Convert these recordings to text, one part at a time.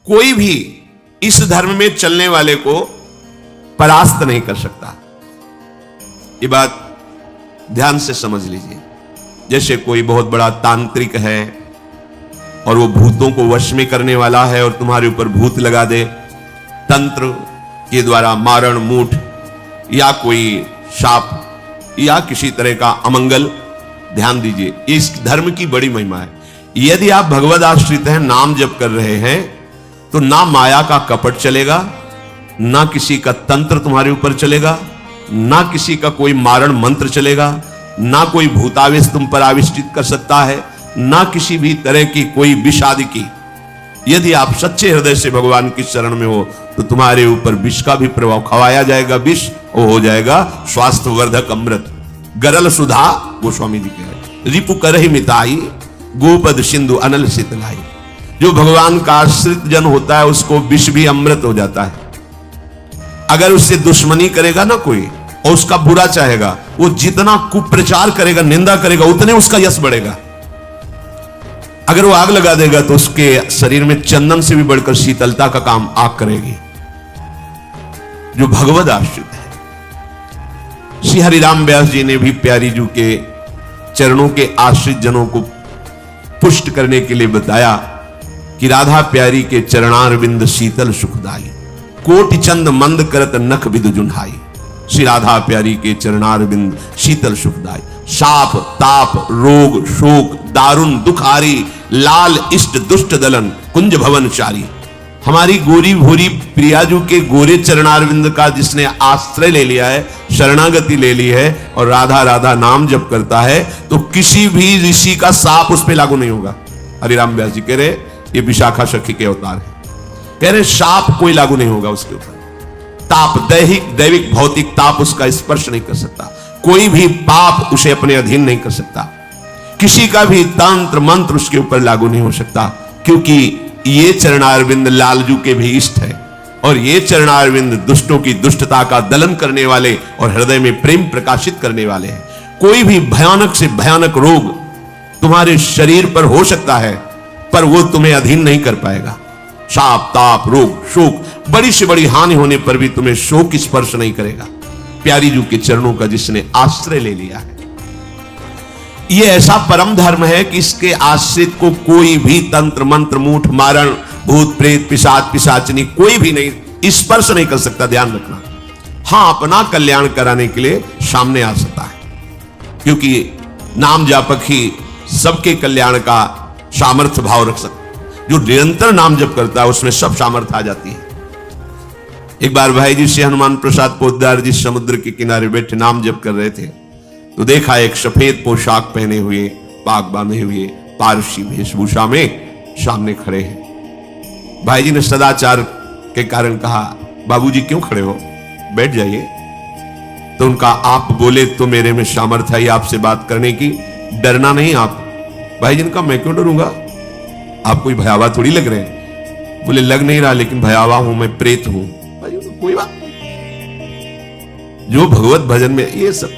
कोई भी इस धर्म में चलने वाले को परास्त नहीं कर सकता। ये बात ध्यान से समझ लीजिए। जैसे कोई बहुत बड़ा तांत्रिक है और वो भूतों को वश में करने वाला है और तुम्हारे ऊपर भूत लगा दे, तंत्र के द्वारा मारण मूठ या कोई शाप या किसी तरह का अमंगल, ध्यान दीजिए, इस धर्म की बड़ी महिमा है। यदि आप भगवद आश्रित हैं, नाम जप कर रहे हैं, तो ना माया का कपट चलेगा, ना किसी का तंत्र तुम्हारे ऊपर चलेगा, ना किसी का कोई मारण मंत्र चलेगा, ना कोई भूतावेश तुम पर आविष्टित कर सकता है, ना किसी भी तरह की कोई विष आदि की। यदि आप सच्चे हृदय से भगवान की शरण में हो तो तुम्हारे ऊपर विष का भी प्रभाव खवाया जाएगा, विष वो हो जाएगा स्वास्थ्यवर्धक अमृत। गरल सुधा गोस्वामी जी कह रहे, रिपु करहि मिताई गोपद सिंधु अनल शीतलाई। जो भगवान का आश्रित जन होता है उसको विष भी अमृत हो जाता है। अगर उससे दुश्मनी करेगा ना कोई और उसका बुरा चाहेगा, वो जितना कुप्रचार करेगा, निंदा करेगा, उतने उसका यश बढ़ेगा। अगर वो आग लगा देगा तो उसके शरीर में चंदन से भी बढ़कर शीतलता का काम आग करेगी। जो भगवद आश्रित है। श्री हरिराम व्यास जी ने भी प्यारी जी के चरणों के आश्रित जनों को पुष्ट करने के लिए बताया कि राधा प्यारी के चरणारविंद शीतल सुखदाई, कोटि चंद मंद करत नख विदु जुन्हाई। श्री राधा प्यारी के चरणारविंद शीतल सुखदाई। शाप ताप रोग शोक दारुण दुखारी, लाल इष्ट दुष्ट दलन कुंज भवन चारी। हमारी गोरी भूरी प्रियाजू के गोरे चरणारविंद का जिसने आश्रय ले लिया है, शरणागति ले ली है और राधा राधा नाम जप करता है, तो किसी भी ऋषि का साप उस पर लागू नहीं होगा। हरिराम व्यास जी कह रहे ये विशाखा सखी के अवतार है, कह रहे शाप कोई लागू नहीं होगा उसके ऊपर। ताप दैविक भौतिक ताप उसका स्पर्श नहीं कर सकता। कोई भी पाप उसे अपने अधीन नहीं कर सकता। किसी का भी तंत्र मंत्र उसके ऊपर लागू नहीं हो सकता, क्योंकि ये चरणारविंद लालजू के भी इष्ट है और ये चरणारविंद दुष्टों की दुष्टता का दलन करने वाले और हृदय में प्रेम प्रकाशित करने वाले हैं। कोई भी भयानक से भयानक रोग तुम्हारे शरीर पर हो सकता है, पर वो तुम्हें अधीन नहीं कर पाएगा। शाप ताप रोग शोक, बड़ी से बड़ी हानि होने पर भी तुम्हें शोक स्पर्श नहीं करेगा। प्यारी जू के चरणों का जिसने आश्रय ले लिया है, यह ऐसा परम धर्म है कि इसके आश्रित को कोई भी तंत्र मंत्र मूठ मारण भूत प्रेत पिशाच पिशाचनी कोई भी नहीं स्पर्श नहीं कर सकता। ध्यान रखना। हां, अपना कल्याण कराने के लिए सामने आ सकता है, क्योंकि नाम जापक ही सबके कल्याण का सामर्थ्य भाव रख सकता। जो निरंतर नाम जप करता है उसमें सब सामर्थ्य आ जाती है। एक बार भाई जी से हनुमान प्रसाद पोद्दार जी समुद्र के किनारे बैठे नाम जप कर रहे थे, तो देखा एक सफेद पोशाक पहने हुए पाग बांधे हुए पारसी वेशभूषा में सामने खड़े हैं। भाई जी ने सदाचार के कारण कहा, बाबूजी क्यों खड़े हो, बैठ जाइए। तो उनका आप बोले तो मेरे में सामर्थ्य है आपसे बात करने की, डरना नहीं आप। भाई जी ने कहा मैं क्यों डरूंगा, आप कोई भयावह थोड़ी लग रहे हैं। बोले लग नहीं रहा, लेकिन भयावह हूं, मैं प्रेत हूं। कोई बात, जो भगवत भजन में ये सब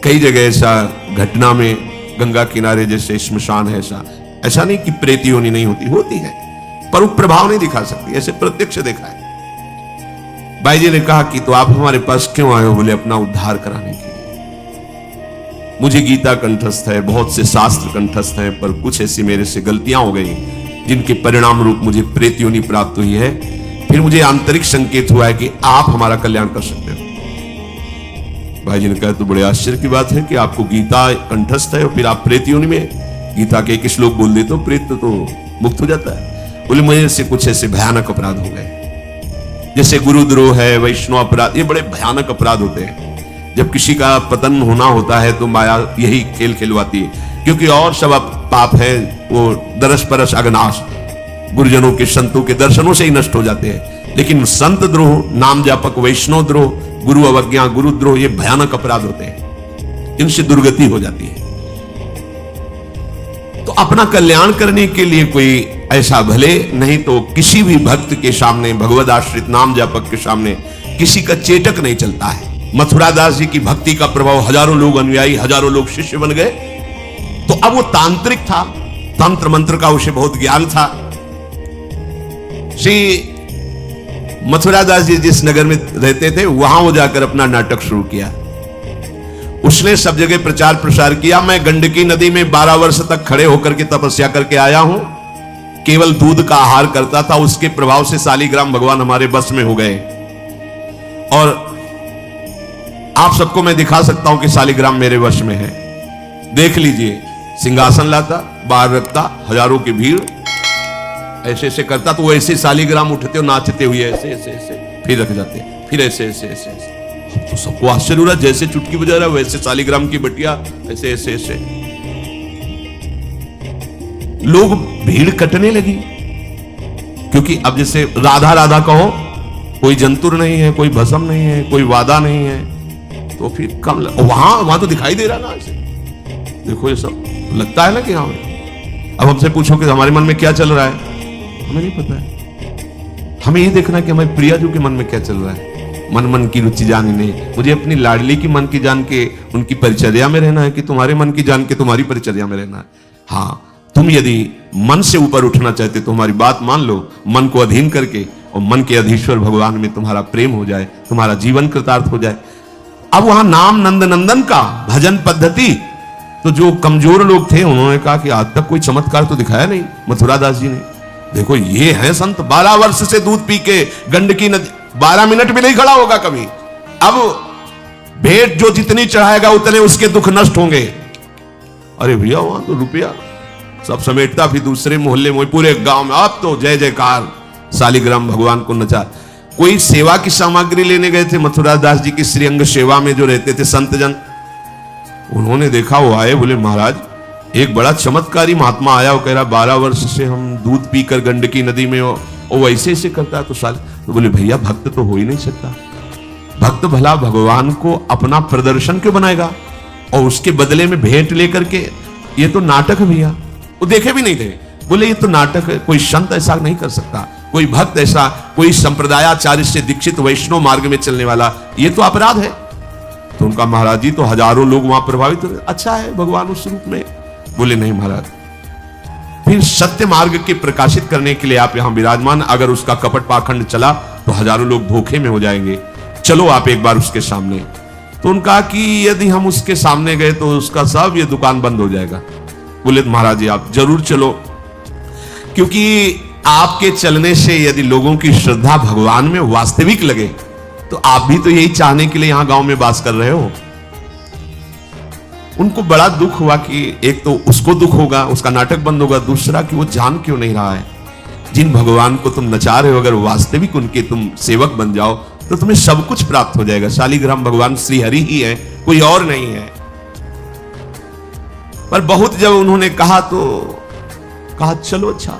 कई जगह ऐसा घटना में, गंगा किनारे जैसे श्मशान है, ऐसा नहीं कि प्रेती होनी नहीं होती है, पर वो प्रभाव नहीं दिखा सकती। ऐसे प्रत्यक्ष देखा है। भाई जी ने कहा कि तो आप हमारे पास क्यों आए हो? बोले अपना उद्धार कराने के लिए। मुझे गीता कंठस्थ है, बहुत से शास्त्र कंठस्थ हैं, पर कुछ ऐसी मेरे से गलतियां हो गई जिनके परिणाम रूप मुझे प्रेत योनि प्राप्त हुई है। फिर मुझे आंतरिक संकेत हुआ है कि आप हमारा कल्याण कर सकते हो। भाई जी ने कहा तो बड़े आश्चर्य की बात है कि आपको गीता कंठस्थ है और फिर आप प्रेत योनि में गीता के एक श्लोक बोल देते हो, प्रेत तो मुक्त हो जाता है। बोले मुझे से कुछ ऐसे भयानक अपराध हो गए, जैसे गुरुद्रोह है, वैष्णव अपराध, ये बड़े भयानक अपराध होते हैं। जब किसी का पतन होना होता है तो माया यही खेल खिलवाती है, क्योंकि और सब पाप है वो दरस परस अगनाश, गुरुजनों के संतों के दर्शनों से ही नष्ट हो जाते हैं। लेकिन संत द्रोह, नाम जापक, वैष्णव द्रोह, गुरु अवज्ञा, गुरुद्रोह, ये भयानक अपराध होते हैं, इनसे दुर्गति हो जाती है। तो अपना कल्याण करने के लिए कोई ऐसा भले नहीं तो किसी भी भक्त के सामने, भगवद आश्रित नाम जापक के सामने किसी का चेटक नहीं चलता है। मथुरा दास जी की भक्ति का प्रभाव, हजारों लोग अनुयायी, हजारों लोग शिष्य बन गए। तो अब वो तांत्रिक था, तंत्र मंत्र का उसे बहुत ज्ञान था, श्री मथुरा दास जी जिस नगर में रहते थे वहां वो जाकर अपना नाटक शुरू किया। उसने सब जगह प्रचार प्रसार किया। मैं गंडकी नदी में 12 वर्ष तक खड़े होकर के तपस्या करके आया हूं, केवल दूध का आहार करता था, उसके प्रभाव से सालीग्राम भगवान हमारे बस में हो गए। और आप सबको मैं दिखा सकता हूं कि सालीग्राम मेरे वश में है। देख लीजिए, सिंहासन लाता, बाहर रखता, हजारों की भीड़, ऐसे ऐसे करता तो वो ऐसे सालीग्राम उठते और नाचते हुए ऐसे ऐसे ऐसे फिर रख जाते, फिर ऐसे ऐसे ऐसे ऐसे। तो सबको आश्चर्य हो रहा, जैसे चुटकी बजा रहा वैसे सालीग्राम की बटिया ऐसे ऐसे ऐसे। लोग भीड़ कटने लगी, क्योंकि अब जैसे राधा राधा कहो, कोई जंतुर नहीं है, कोई भस्म नहीं है, कोई वादा नहीं है, तो फिर कम वहां तो दिखाई दे रहा ना ऐसे। देखो ये सब लगता है ना कि हाँ। अब हमसे पूछो कि हमारे मन में क्या चल रहा है, हमें नहीं पता है। हमें ये देखना कि हमारे प्रियाजू के मन में क्या चल रहा है। मन मन की रुचि जानने, मुझे अपनी लाडली की मन की जान के उनकी परिचर्या में रहना है कि तुम्हारे मन की जान के तुम्हारी परिचर्या में रहना है। हाँ, तुम यदि मन से ऊपर उठना चाहते तो हमारी बात मान लो, मन को अधीन करके, और मन के अधीश्वर भगवान में तुम्हारा प्रेम हो जाए, तुम्हारा जीवन कृतार्थ हो जाए। अब वहां नाम नंद नंदन का भजन पद्धति, तो जो कमजोर लोग थे उन्होंने कहा कि आज तक कोई चमत्कार तो दिखाया नहीं मथुरा दास जी ने। देखो ये है संत, 12 वर्ष से दूध पी के गंडकी नदी, 12 मिनट भी नहीं खड़ा होगा कभी। अब भेंट जो जितनी चढ़ाएगा उतने उसके दुख नष्ट होंगे। अरे भैया वहां तो रुपया सब समेटता, फिर दूसरे मोहल्ले में, पूरे गांव में अब तो जय जयकार, सालीग्राम भगवान को नचा। कोई सेवा की सामग्री लेने गए थे मथुरा दास जी की श्रीअंग सेवा में जो रहते थे संत जन, उन्होंने देखा, वो आए, बोले महाराज एक बड़ा चमत्कारी महात्मा आया, वो कह रहा 12 वर्ष से हम दूध पीकर गंडकी नदी में वो वैसे ऐसे करता है। तो बोले भैया भक्त तो हो ही नहीं सकता, भक्त भला भगवान को अपना प्रदर्शन क्यों बनाएगा और उसके बदले में भेंट लेकर के, ये तो नाटक है भैया। वो देखे भी नहीं थे, बोले ये तो नाटक है, कोई संत ऐसा नहीं कर सकता, कोई भक्त ऐसा, कोई संप्रदायाचार्य से दीक्षित वैष्णव मार्ग में चलने वाला, ये तो अपराध है। तो उनका महाराज जी तो हजारों लोग वहां प्रभावित हुए, अच्छा है भगवान उस रूप में। बोले नहीं महाराज, फिर सत्य मार्ग के प्रकाशित करने के लिए आप यहां विराजमान, अगर उसका कपट पाखंड चला तो हजारों लोग धोखे में हो जाएंगे, चलो आप एक बार उसके सामने। तो उनका कि यदि हम उसके सामने गए तो उसका सब ये दुकान बंद हो जाएगा। बोले महाराज जी आप जरूर चलो, क्योंकि आपके चलने से यदि लोगों की श्रद्धा भगवान में वास्तविक लगे तो आप भी तो यही चाहने के लिए यहां गांव में वास कर रहे हो। उनको बड़ा दुख हुआ कि एक तो उसको दुख होगा, उसका नाटक बंद होगा, दूसरा कि वो जान क्यों नहीं रहा है जिन भगवान को तुम नचा रहे हो, अगर वास्तविक उनके तुम सेवक बन जाओ तो तुम्हें सब कुछ प्राप्त हो जाएगा। शालिग्राम भगवान श्री हरि ही है, कोई और नहीं है। पर बहुत जब उन्होंने कहा तो कहा चलो अच्छा,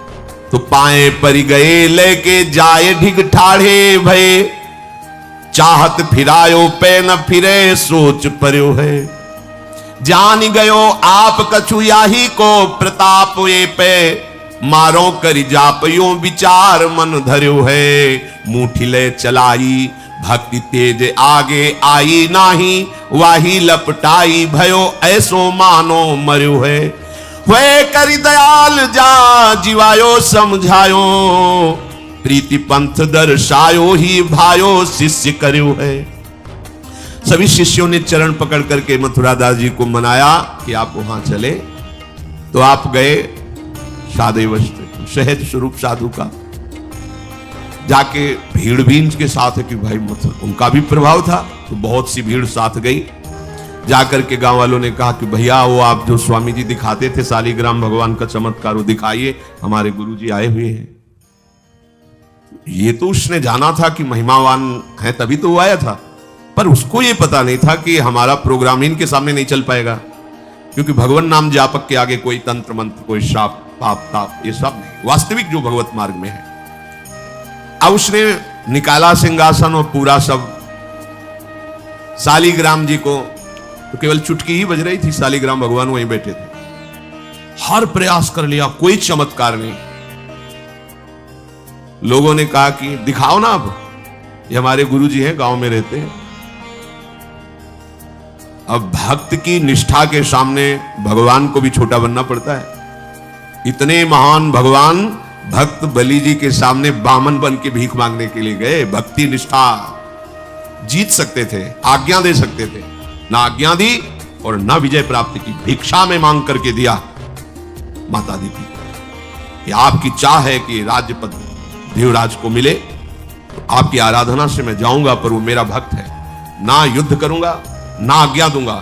तो पाए परि गए लेके जाए ढिग ठाढ़े भये, चाहत फिरायो पे न फिरे सोच पर्यो है, जान गयो आप कछु याही को प्रताप ये पे, मारो करि जाप यो विचार मन धर्यो है, मुठिले चलाई भक्ति तेज आगे आई नाही, वाही लपटाई भयो ऐसो मानो मर्यो है, वे करि दयाल जा जीवायो समझायो, प्रीति पंथ दर्शायो ही भायो शिष्य कर्यो है। सभी शिष्यों ने चरण पकड़ करके मथुरा दास जी को मनाया कि आप वहां चले। तो आप गए सादे वस्त्र सहज स्वरूप साधु का, जाके भीड़ भी इनके साथ है कि भाई उनका भी प्रभाव था, तो बहुत सी भीड़ साथ गई। जाकर के गांव वालों ने कहा कि भैया वो आप जो स्वामी जी दिखाते थे सालीग्राम भगवान का चमत्कार वो दिखाइए, हमारे गुरु जी आए हुए हैं। ये तो उसने जाना था कि महिमावान है तभी तो वो आया था, पर उसको ये पता नहीं था कि हमारा प्रोग्राम इनके सामने नहीं चल पाएगा, क्योंकि भगवान नाम जापक के आगे कोई तंत्र मंत्र, कोई श्राप पाप ताप ये सब नहीं, वास्तविक जो भगवत मार्ग में है। अब उसने निकाला सिंहासन और पूरा सब सालीग्राम जी को, तो केवल चुटकी ही बज रही थी, सालीग्राम भगवान वहीं बैठे थे। हर प्रयास कर लिया, कोई चमत्कार नहीं। लोगों ने कहा कि दिखाओ ना, अब ये हमारे गुरु जी हैं, गांव में रहते हैं। अब भक्त की निष्ठा के सामने भगवान को भी छोटा बनना पड़ता है। इतने महान भगवान भक्त बलि जी के सामने बामन बन के भीख मांगने के लिए गए। भक्ति निष्ठा जीत सकते थे, आज्ञा दे सकते थे, ना आज्ञा दी और ना विजय प्राप्त की, भिक्षा में मांग करके दिया। माता दी थी कि आपकी चाह है कि राज्य पद देवराज को मिले, तो आपकी आराधना से मैं जाऊंगा, पर वो मेरा भक्त है, ना युद्ध करूंगा ना आज्ञा दूंगा,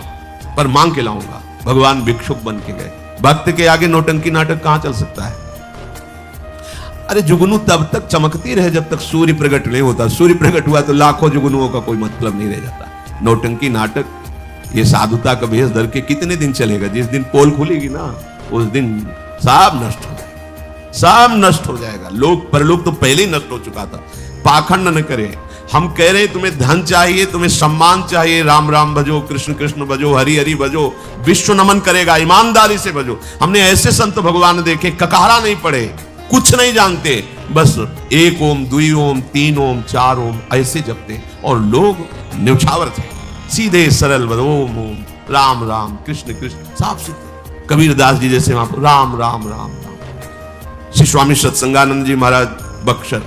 पर मांग के लाऊंगा। भगवान भिक्षुक बन के गए। भक्त के आगे नौटंकी नाटक कहां चल सकता है? अरे जुगनू तब तक चमकती रहे जब तक सूर्य प्रकट नहीं होता। सूर्य प्रकट हुआ तो लाखों जुगनुओं का कोई मतलब नहीं रह जाता। नौटंकी नाटक, ये साधुता का भेष धर के कितने दिन चलेगा? जिस दिन पोल खुलेगी ना, उस दिन सब नष्ट हो जाएगा, सब नष्ट हो जाएगा। लोग परलोक तो पहले ही नष्ट हो चुका था। पाखंड न करे। हम कह रहे तुम्हें धन चाहिए, तुम्हें सम्मान चाहिए, राम राम भजो, कृष्ण कृष्ण भजो, हरि हरि भजो, विश्व नमन करेगा, ईमानदारी से भजो। हमने ऐसे संत भगवान देखे, ककारा नहीं पड़े, कुछ नहीं जानते, बस एक ओम, दुई ओम, तीन ओम, चार ओम ऐसे जपते, और लोग न्यौछावर थे, सीधे सरल ओम ओम, राम राम, कृष्ण कृष्ण, साफ सुथरे। कबीरदास जी जैसे वहां राम राम राम राम। श्री स्वामी सत्संगानंद जी महाराज बक्सर,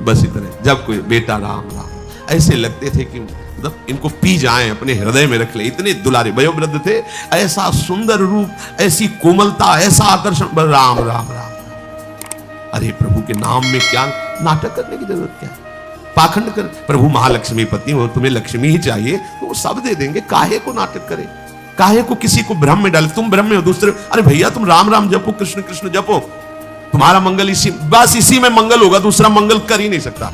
बस इतने। जब कोई बेटा राम राम, ऐसे लगते थे कि मतलब इनको पी जाएं, अपने हृदय में रख ले। इतने दुलारे वयोवृद्ध थे, ऐसा सुंदर रूप, ऐसी कोमलता, ऐसा आकर्षण, बस राम राम राम। अरे प्रभु के नाम में क्या नाटक करने की जरूरत क्या है? पाखंड कर। प्रभु महालक्ष्मी पति हो, तुम्हें लक्ष्मी ही चाहिए तो वो सब दे देंगे, काहे को नाटक करे, काहे को किसी को भ्रम में डाले। तुम भ्रम में हो, दूसरे अरे भैया तुम राम राम जपो, कृष्ण कृष्ण जपो, तुम्हारा मंगल इसी, बस इसी में मंगल होगा, दूसरा मंगल कर ही नहीं सकता।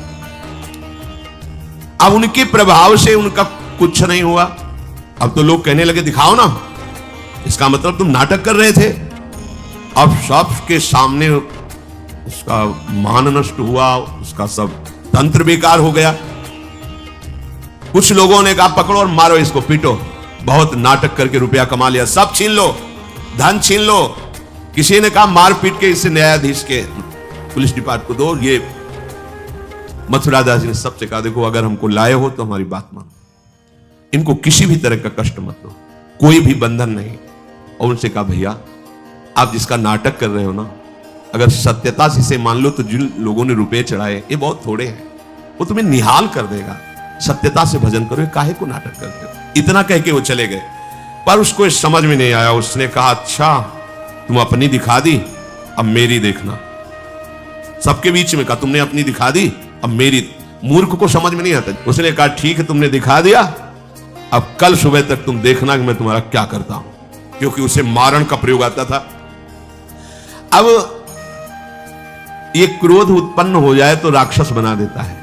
अब उनके प्रभाव से उनका कुछ नहीं हुआ। अब तो लोग कहने लगे दिखाओ ना, इसका मतलब तुम नाटक कर रहे थे। अब सबके सामने उसका मान नष्ट हुआ, उसका सब तंत्र बेकार हो गया। कुछ लोगों ने कहा पकड़ो और मारो इसको, पीटो, बहुत नाटक करके रुपया कमा लिया, सब छीन लो, धन छीन लो। किसी ने कहा मार पीट के इसे न्यायाधीश के पुलिस डिपार्टमेंट को दो। ये मथुरा दास जी ने सबसे कहा देखो अगर हमको लाए हो तो हमारी बात मानो, इनको किसी भी तरह का कष्ट मत दो, कोई भी बंधन नहीं। और उनसे कहा भैया आप जिसका नाटक कर रहे हो ना, अगर सत्यता से इसे मान लो तो जिन लोगों ने रुपए चढ़ाए ये बहुत थोड़े हैं, वो तुम्हें निहाल कर देगा। सत्यता से भजन करो, काहे को नाटक करते हो? इतना कह के वो चले गए। पर उसको समझ में नहीं आया। उसने कहा अच्छा तुम अपनी दिखा दी, अब मेरी देखना। सबके बीच में कहा तुमने अपनी दिखा दी, अब मेरी। मूर्ख को समझ में नहीं आता। उसने कहा ठीक है तुमने दिखा दिया, अब कल सुबह तक तुम देखना कि मैं तुम्हारा क्या करता हूं, क्योंकि उसे मारण का प्रयोग आता था। अब ये क्रोध उत्पन्न हो जाए तो राक्षस बना देता है,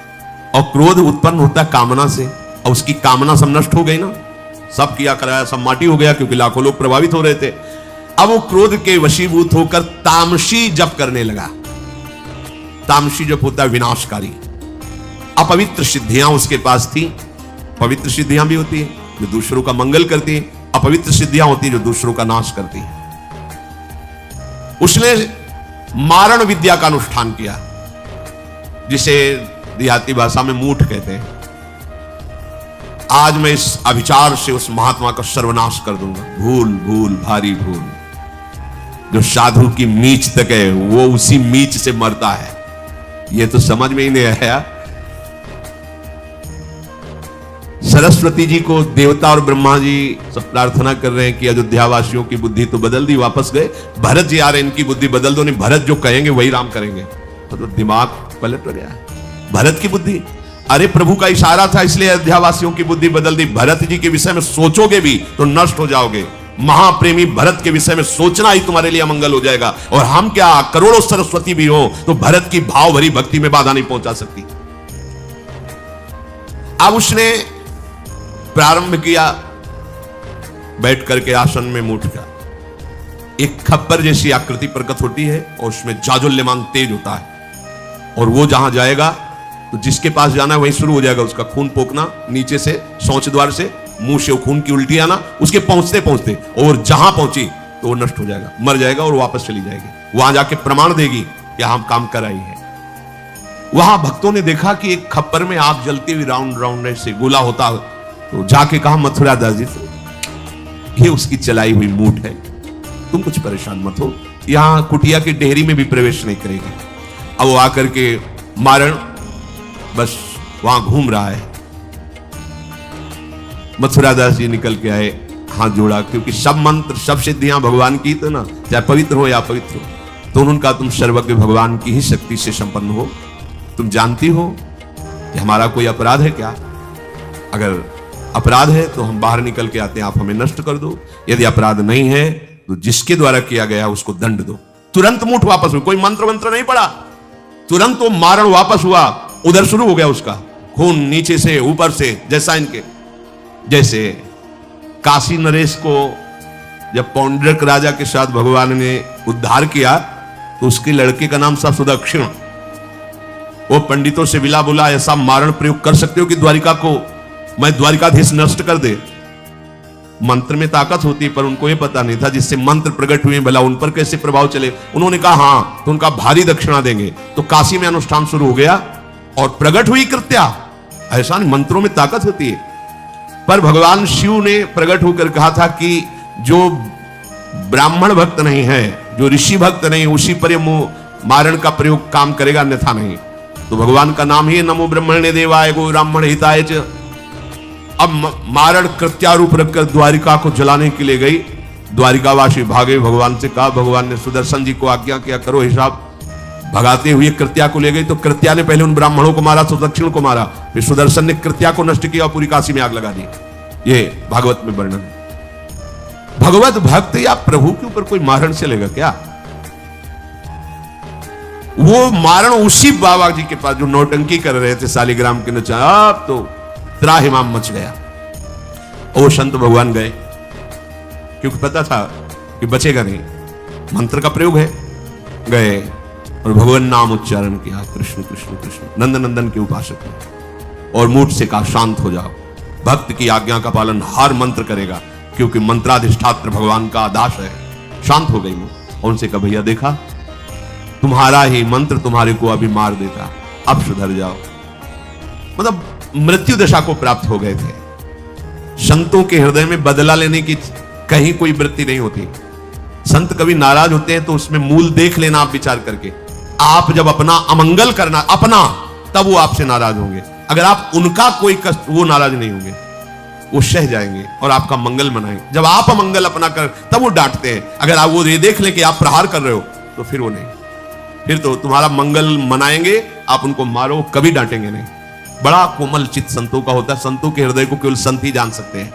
और क्रोध उत्पन्न होता है कामना से, और उसकी कामना सब नष्ट हो गई ना, सब किया कराया सब माटी हो गया, क्योंकि लाखों लोग प्रभावित हो रहे थे। अब वो क्रोध के वशीभूत होकर तामसी जप करने लगा। तामसी जप होता है विनाशकारी। अपवित्र सिद्धियां उसके पास थी। पवित्र सिद्धियां भी होती है जो दूसरों का मंगल करती है, अपवित्र सिद्धियां होती है जो दूसरों का नाश करती है। उसने मारण विद्या का अनुष्ठान किया, जिसे देहाती भाषा में मूठ कहते हैं। आज मैं इस अभिचार से उस महात्मा का सर्वनाश कर दूंगा। भूल भूल भारी भूल। जो साधु की मीच तक है वो उसी मीच से मरता है, ये तो समझ में ही नहीं आया। सरस्वती जी को देवता और ब्रह्मा जी सब प्रार्थना कर रहे हैं कि अयोध्या वासियों की बुद्धि तो बदल दी, वापस गए। भरत जी आ रहे हैं, इनकी बुद्धि बदल दो, नहीं भरत जो कहेंगे वही राम करेंगे। तो दिमाग पलट गया है भरत की बुद्धि। अरे प्रभु का इशारा था इसलिए अयोध्या वासियों की बुद्धि बदल दी। भरत जी के विषय में सोचोगे भी तो नष्ट हो जाओगे। महाप्रेमी भरत के विषय में सोचना ही तुम्हारे लिए अमंगल हो जाएगा। और हम क्या करोड़ों सरस्वती भी हो तो भरत की भाव भरी भक्ति में बाधा नहीं पहुंचा सकती। अब उसने प्रारंभ किया बैठ करके आसन में मूठ का। एक खप्पर जैसी आकृति प्रकट होती है और उसमें जाजुल्यमान तेज होता है, और वो जहां जाएगा तो जिसके पास जाना है वहीं शुरू हो जाएगा उसका खून पोकना, नीचे से शौच द्वार से मुंह से खून की उल्टी आना, उसके पहुंचते पहुंचते, और जहां पहुंची तो वो नष्ट हो जाएगा, मर जाएगा और वापस चली जाएगी। वहां जाके प्रमाण देगी कि हम काम कर आई है। वहां भक्तों ने देखा कि एक खप्पर में आग जलती हुई राउंड राउंड ऐसे गोला होता, तो जाके कहा मथुरा दास जी से, ये उसकी चलाई हुई मूठ है, तुम कुछ परेशान मत हो, यहां कुटिया की डेहरी में भी प्रवेश नहीं करेगी। अब वो आकर के मारण बस वहां घूम रहा है। मथुरा दास जी निकल के आए, हाथ जोड़ा, क्योंकि सब मंत्र सब सिद्धियां भगवान की तो ना, चाहे पवित्र हो या अपवित्र हो, तो उन्होंने कहा तुम सर्वज्ञ भगवान की ही शक्ति से संपन्न हो, तुम जानती हो कि हमारा कोई अपराध है क्या? अगर अपराध है तो हम बाहर निकल के आते हैं, आप हमें नष्ट कर दो। यदि अपराध नहीं है तो जिसके द्वारा किया गया उसको दंड दो। तुरंत मुठ वापस हुई, कोई मंत्र मंत्र नहीं पड़ा, तुरंत वो मारण वापस हुआ। उधर शुरू हो गया उसका खून, नीचे से ऊपर से, जैसा इनके जैसे काशी नरेश को जब पौंड्रक राजा के साथ भगवान ने उद्धार किया तो उसके लड़के का नाम था सुदक्षिण। वो पंडितों से विला बोला, ऐसा मारण प्रयोग कर सकते हो कि द्वारिका को मैं द्वारिकाधीश नष्ट कर दे। मंत्र में ताकत होती है, पर उनको ये पता नहीं था जिससे मंत्र प्रकट हुए भला उन पर कैसे प्रभाव चले। उन्होंने कहा हाँ, तो उनका भारी दक्षिणा देंगे। तो काशी में अनुष्ठान शुरू हो गया और प्रकट हुई कृत्या। ऐसा नहीं, मंत्रों में ताकत होती है। पर भगवान शिव ने प्रकट होकर कहा था कि जो ब्राह्मण भक्त नहीं है, जो ऋषि भक्त नहीं, उसी पर मारण का प्रयोग काम करेगा, अन्यथा नहीं। तो भगवान का नाम ही नमो ब्रह्मण्य देवाय गो ब्राह्मण हिताय च। अब मारण कृत्यारूप रखकर द्वारिका को जलाने के लिए गई। द्वारिकावासी भागे, भगवान से कहा, भगवान ने सुदर्शन जी को आज्ञा किया करो हिसाब। भगाते हुए कृत्या को ले गई तो कृत्या ने पहले उन ब्राह्मणों को मारा, सुदक्षिण को मारा, फिर सुदर्शन ने कृत्या को नष्ट किया और पूरी काशी में आग लगा दी। ये भागवत में वर्णन। भगवत भक्त या प्रभु के ऊपर कोई मारण चलेगा क्या? वो मारण उसी बाबा जी के पास जो नौटंकी कर रहे थे शालिग्राम के नीचे, अब तो त्राहिमाम मच गया। ओ संत भगवान गए, क्योंकि पता था कि बचेगा नहीं, मंत्र का प्रयोग है। गए और भगवान नाम उच्चारण किया, कृष्ण कृष्ण कृष्ण, नंद नंदन के उपासक है। और मूठ से कहा शांत हो जाओ। भक्त की आज्ञा का पालन हर मंत्र करेगा, क्योंकि मंत्राधिष्ठात्र भगवान का आदेश है। शांत हो गई मुंह। उनसे कहा भैया देखा, तुम्हारा ही मंत्र तुम्हारे को अभी मार देता, अब सुधर जाओ। मतलब मृत्यु दशा को प्राप्त हो गए थे। संतों के हृदय में बदला लेने की कहीं कोई वृत्ति नहीं होती। संत कभी नाराज होते हैं तो उसमें मूल देख लेना आप विचार करके। आप जब अपना अमंगल करना अपना, तब वो आपसे नाराज होंगे। अगर आप उनका कोई कष्ट, वो नाराज नहीं होंगे, वो सह जाएंगे और आपका मंगल मनाएंगे। जब आप अमंगल अपना कर, तब वो डांटते हैं। अगर आप वो ये देख लें कि आप प्रहार कर रहे हो तो फिर वो नहीं, फिर तो तुम्हारा मंगल मनाएंगे, आप उनको मारो, कभी डांटेंगे नहीं। बड़ा कोमल चित्त संतों का होता है। संतों के हृदय को केवल संत ही जान सकते हैं।